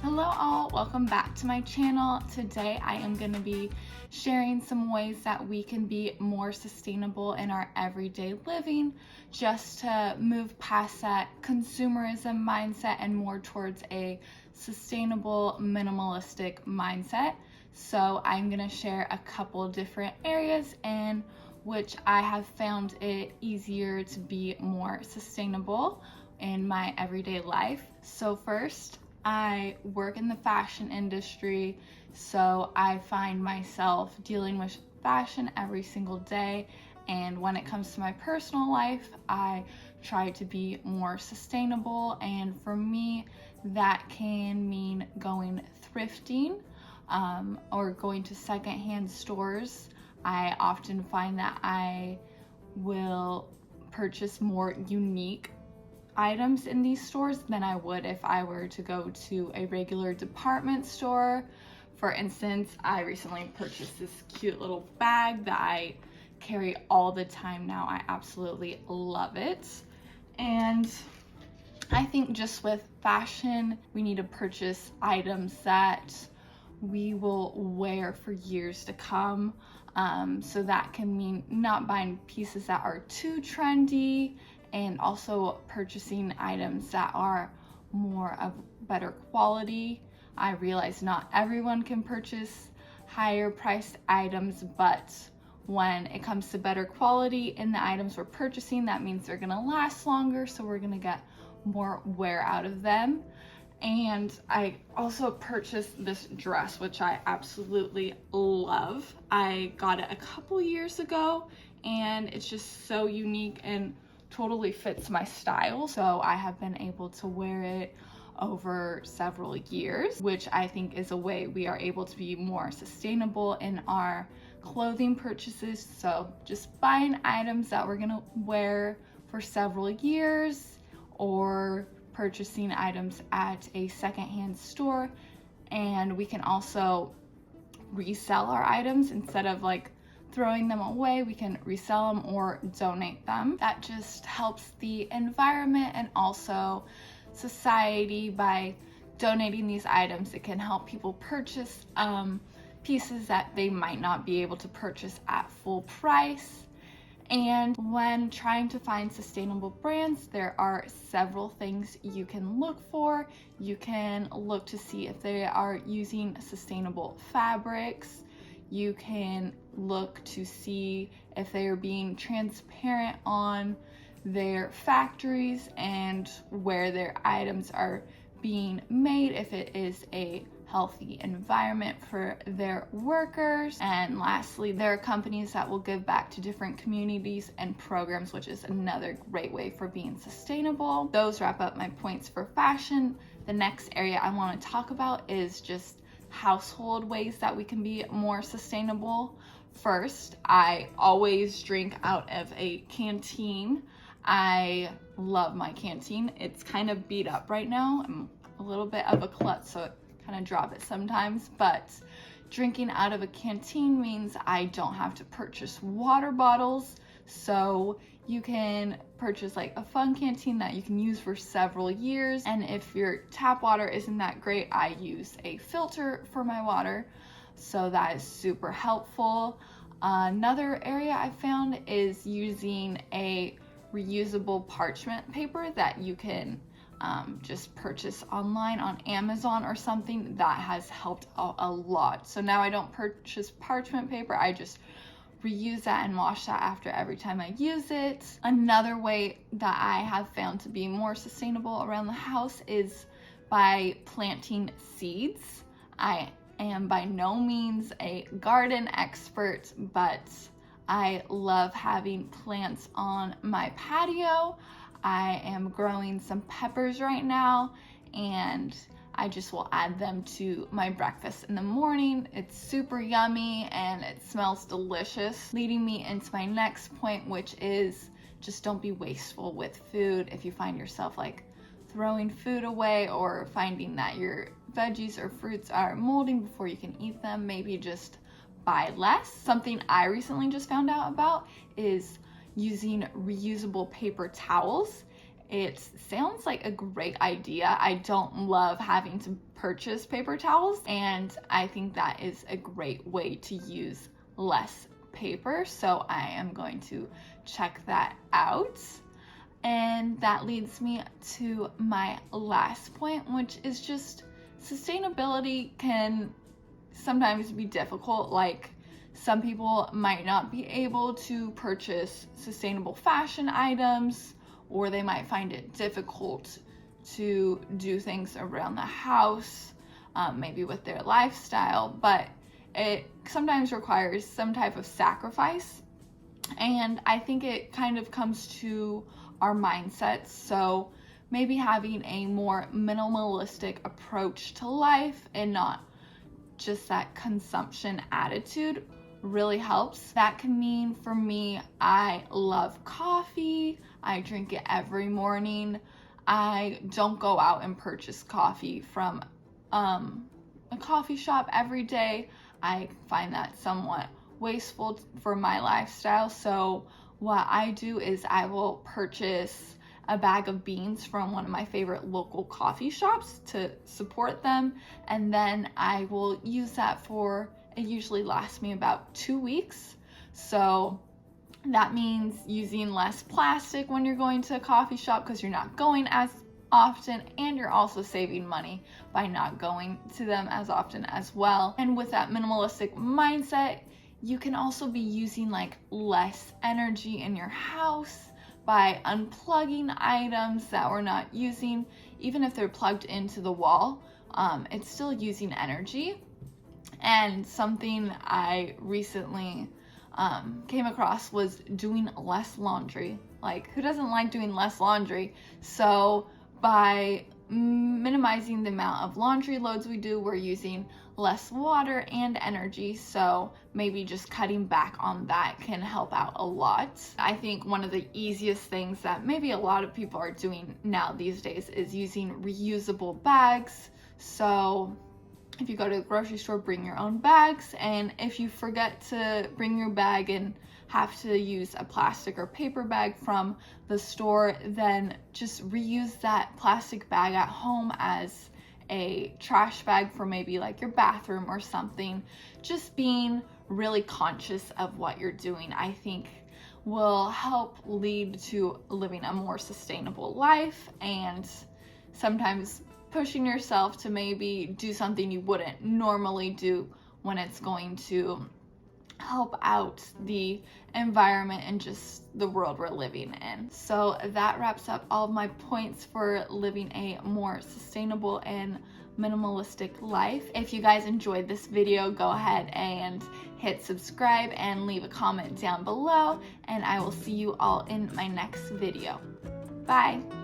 Hello all, welcome back to my channel. Today I am going to be sharing some ways that we can be more sustainable in our everyday living, just to move past that consumerism mindset and more towards a sustainable, minimalistic mindset. So I'm going to share a couple different areas in which I have found it easier to be more sustainable in my everyday life. So first, I work in the fashion industry, so I find myself dealing with fashion every single day. And when it comes to my personal life, I try to be more sustainable. And for me, that can mean going thrifting or going to secondhand stores. I often find that I will purchase more unique items in these stores than I would if I were to go to a regular department store. For instance, I recently purchased this cute little bag that I carry all the time now. I absolutely love it. And I think just with fashion, we need to purchase items that we will wear for years to come. So that can mean not buying pieces that are too trendy, and also purchasing items that are more of better quality. I realize not everyone can purchase higher priced items, but when it comes to better quality in the items we're purchasing, that means they're gonna last longer, so we're gonna get more wear out of them. And I also purchased this dress, which I absolutely love. I got it a couple years ago, and it's just so unique and totally fits my style. So I have been able to wear it over several years, which I think is a way we are able to be more sustainable in our clothing purchases. So just buying items that we're gonna wear for several years, or purchasing items at a secondhand store. And we can also resell our items instead of throwing them away. We can resell them or donate them. That just helps the environment and also society. By donating these items, it can help people purchase pieces that they might not be able to purchase at full price. And when trying to find sustainable brands, there are several things you can look for. You can look to see if they are using sustainable fabrics. You can look to see if they are being transparent on their factories and where their items are being made, if it is a healthy environment for their workers. And lastly, there are companies that will give back to different communities and programs, which is another great way for being sustainable. Those wrap up my points for fashion. The next area I want to talk about is just household ways that we can be more sustainable. First, I always drink out of a canteen. I love my canteen. It's kind of beat up right now. I'm a little bit of a klutz, so it kind of drop it sometimes, but drinking out of a canteen means I don't have to purchase water bottles. So you can purchase a fun canteen that you can use for several years. And if your tap water isn't that great, I use a filter for my water. So that is super helpful. Another area I found is using a reusable parchment paper that you can just purchase online on Amazon or something. That has helped a lot. So now I don't purchase parchment paper, I just reuse that and wash that after every time I use it. Another way that I have found to be more sustainable around the house is by planting seeds. I am by no means a garden expert, but I love having plants on my patio. I am growing some peppers right now, and I just will add them to my breakfast in the morning. It's super yummy and it smells delicious. Leading me into my next point, which is just don't be wasteful with food. If you find yourself throwing food away or finding that your veggies or fruits are molding before you can eat them, maybe just buy less. Something I recently just found out about is using reusable paper towels. It sounds like a great idea. I don't love having to purchase paper towels, and I think that is a great way to use less paper. So I am going to check that out. And that leads me to my last point, which is just sustainability can sometimes be difficult. Like, some people might not be able to purchase sustainable fashion items, or they might find it difficult to do things around the house, maybe with their lifestyle, but it sometimes requires some type of sacrifice. And I think it kind of comes to our mindsets. So maybe having a more minimalistic approach to life and not just that consumption attitude really helps. That can mean, for me, I love coffee. I drink it every morning. I don't go out and purchase coffee from a coffee shop every day. I find that somewhat wasteful for my lifestyle. So what I do is I will purchase a bag of beans from one of my favorite local coffee shops to support them, and then I will use that it usually lasts me about 2 weeks. So that means using less plastic when you're going to a coffee shop, because you're not going as often, and you're also saving money by not going to them as often as well. And with that minimalistic mindset, you can also be using like less energy in your house by unplugging items that we're not using. Even if they're plugged into the wall, it's still using energy. And something I recently came across was doing less laundry. Like, who doesn't like doing less laundry? So by minimizing the amount of laundry loads we do, we're using less water and energy. So maybe just cutting back on that can help out a lot. I think one of the easiest things that maybe a lot of people are doing now these days is using reusable bags. So if you go to the grocery store, bring your own bags. And if you forget to bring your bag and have to use a plastic or paper bag from the store, then just reuse that plastic bag at home as a trash bag for maybe like your bathroom or something. Just being really conscious of what you're doing, I think, will help lead to living a more sustainable life, and sometimes pushing yourself to maybe do something you wouldn't normally do when it's going to help out the environment and just the world we're living in. So that wraps up all of my points for living a more sustainable and minimalistic life. If you guys enjoyed this video, go ahead and hit subscribe and leave a comment down below, and I will see you all in my next video. Bye!